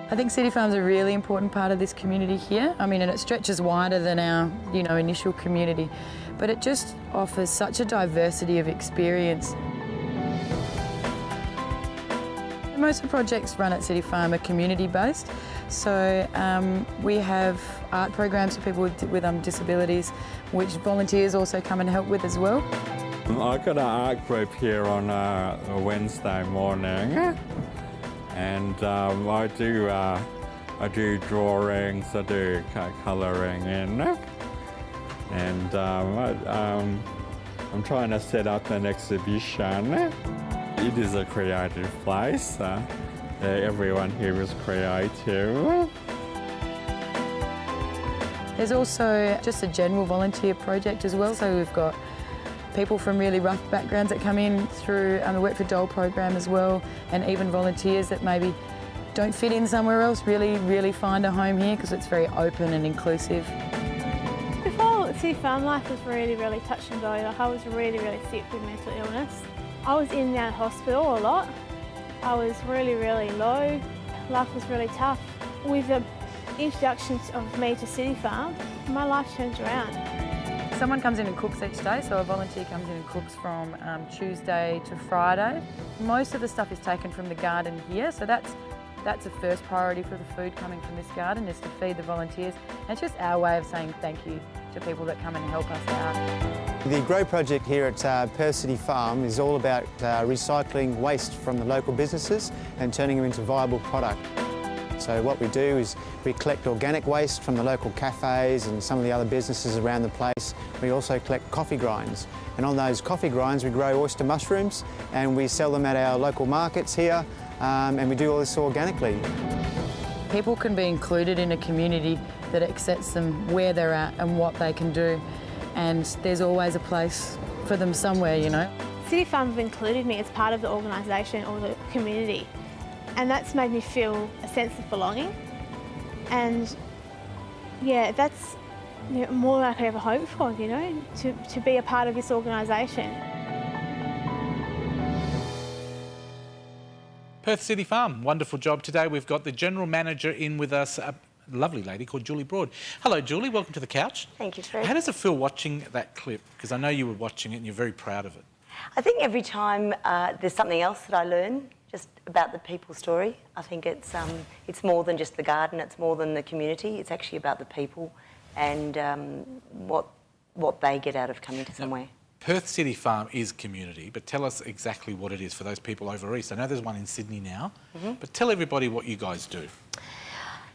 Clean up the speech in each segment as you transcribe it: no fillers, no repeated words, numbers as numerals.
I think City Farm's a really important part of this community here. I mean, and it stretches wider than our, initial community, but it just offers such a diversity of experience. Most of the projects run at City Farm are community-based, so we have art programs for people with disabilities, which volunteers also come and help with as well. I got an art group here on a Wednesday morning, and I do drawings, I do colouring in, and I'm trying to set up an exhibition. It is a creative place. Everyone here is creative. There's also just a general volunteer project as well. So we've got people from really rough backgrounds that come in through the Work for Dole program as well, and even volunteers that maybe don't fit in somewhere else really find a home here because it's very open and inclusive. Before City Farm, life was really touch and go. I was really sick with mental illness. I was in and out of hospital a lot. I was really low. Life was really tough. With the introduction of me to City Farm, my life turns around. Someone comes in and cooks each day, so a volunteer comes in and cooks from Tuesday to Friday. Most of the stuff is taken from the garden here, so that's the first priority for the food coming from this garden, is to feed the volunteers. And it's just our way of saying thank you to people that come and help us out. The Grow project here at Perth City Farm is all about recycling waste from the local businesses and turning them into viable product. So what we do is we collect organic waste from the local cafes and some of the other businesses around the place. We also collect coffee grinds, and on those coffee grinds we grow oyster mushrooms and we sell them at our local markets here, and we do all this organically. People can be included in a community that accepts them where they're at and what they can do, and there's always a place for them somewhere, City Farm have included me as part of the organisation or the community, and that's made me feel a sense of belonging. And yeah, that's more than I could ever hope for, to be a part of this organisation. Perth City Farm, wonderful job today. We've got the General Manager in with us, a lovely lady called Julie Broad. Hello Julie, welcome to the couch. Thank you, Fred. How does it feel watching that clip? Because I know you were watching it and you're very proud of it. I think every time there's something else that I learn just about the people story. I think it's more than just the garden, it's more than the community, it's actually about the people and what they get out of coming to somewhere. Now, Perth City Farm is community, but tell us exactly what it is for those people over east. I know there's one in Sydney now, but tell everybody what you guys do.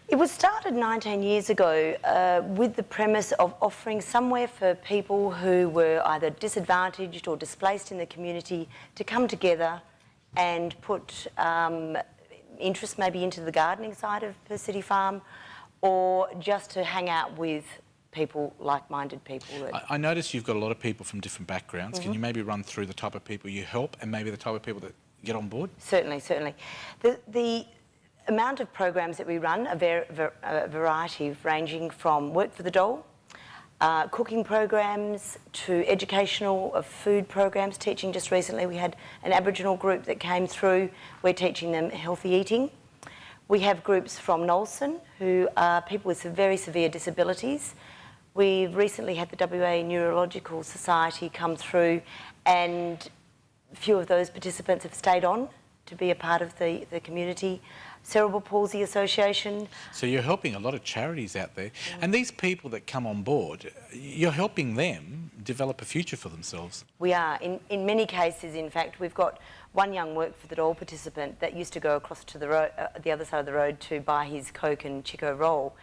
It was started 19 years ago with the premise of offering somewhere for people who were either disadvantaged or displaced in the community to come together and put interest maybe into the gardening side of Perth City Farm, or just to hang out with people, like-minded people. I notice you've got a lot of people from different backgrounds. Can you maybe run through the type of people you help and maybe the type of people that get on board? Certainly. The amount of programs that we run are a variety, ranging from Work for the Dole, cooking programs, to educational food programs, teaching. Just recently we had an Aboriginal group that came through. We're teaching them healthy eating. We have groups from Nolson who are people with very severe disabilities. We've recently had the WA Neurological Society come through, and a few of those participants have stayed on to be a part of the community. Cerebral Palsy Association. So you're helping a lot of charities out there. And these people that come on board, you're helping them develop a future for themselves. We are. In many cases, in fact, we've got one young Work for the Dole participant that used to go across to the road, the other side of the road to buy his Coke and Chico roll.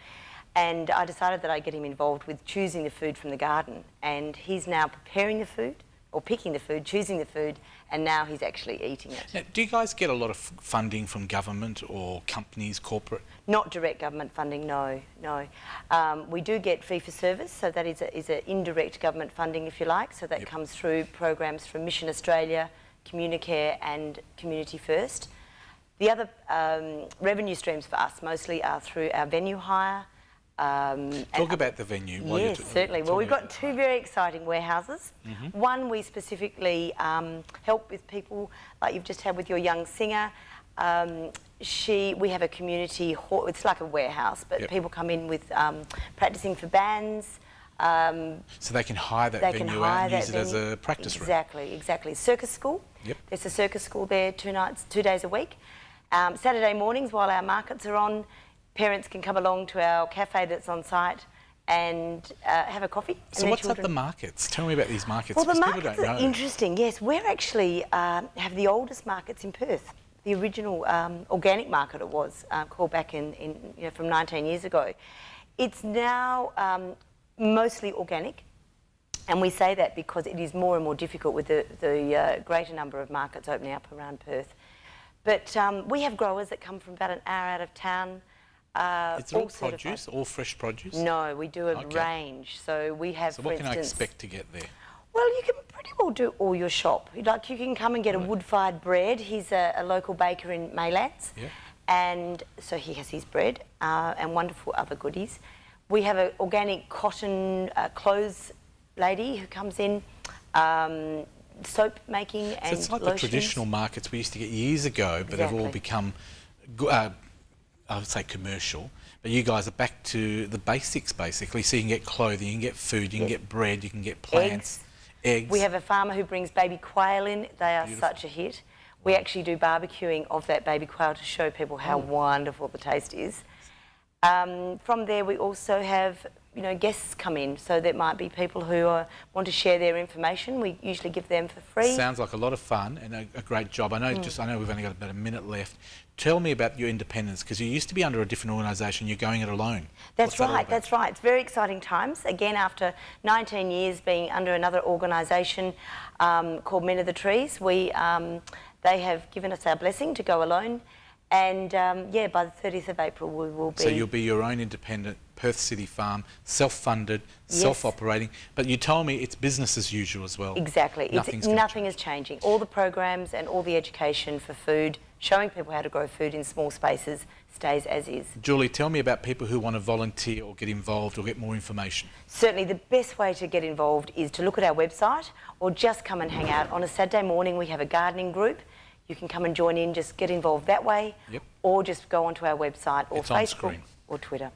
And I decided that I'd get him involved with choosing the food from the garden. And he's now preparing the food, or picking the food, choosing the food, and now he's actually eating it. Now, do you guys get a lot of funding from government or companies, corporate? Not direct government funding, no. We do get fee for service, so that is a indirect government funding, if you like. So that comes through programs from Mission Australia, Communicare and Community First. The other revenue streams for us mostly are through our venue hire. Talk about the venue. Yes, certainly. Well, we've got two very exciting warehouses. One, we specifically help with people like you've just had with your young singer. We have a community hall. It's like a warehouse, but Yep. people come in with practicing for bands. So they can hire that They can venue hire out and use that it as venue. a practice room. Exactly. Circus school. Yep. There's a circus school there 2 days a week. Saturday mornings while our markets are on, parents can come along to our cafe that's on site and have a coffee. So what's at the markets? Tell me about these markets, Well, the because people markets don't know. are interesting, yes. We're actually have the oldest markets in Perth. The original organic market it was, called back from 19 years ago. It's now mostly organic, and we say that because it is more and more difficult with the greater number of markets opening up around Perth. But we have growers that come from about an hour out of town. It's all produce, all fresh produce? No, we do a range. So we have, So for what can I instance, expect to get there? well, you can pretty well do all your shop. Like you can come and get a wood-fired bread. He's a local baker in Maylands. Yeah. And so he has his bread and wonderful other goodies. We have an organic cotton clothes lady who comes in, soap making and So it's like lotions. the traditional markets we used to get years ago, but have all Exactly. become, I would say, commercial. But you guys are back to the basics, basically. So you can get clothing, you can get food, you can get bread, you can get plants, eggs. We have a farmer who brings baby quail in. They are Beautiful. such a hit. We actually do barbecuing of that baby quail to show people how wonderful the taste is. From there, we also have guests come in, so there might be people who want to share their information. We usually give them for free. Sounds like a lot of fun and a great job. I know we've only got about a minute left. Tell me about your independence, because you used to be under a different organisation. You're going it alone. That's What's that all right, about? that's right. It's very exciting times. Again, after 19 years being under another organisation called Men of the Trees, they have given us our blessing to go alone. And by the 30th of April we will be... So you'll be your own independent Perth City farm, self-funded, self-operating. But you told me it's business as usual as well. Exactly. Nothing is changing. All the programs and all the education for food, showing people how to grow food in small spaces, stays as is. Julie, tell me about people who want to volunteer or get involved or get more information. Certainly the best way to get involved is to look at our website or just come and hang out. On a Saturday morning we have a gardening group. You can come and join in, just get involved that way, or just go onto our website or It's on Facebook screen. or Twitter.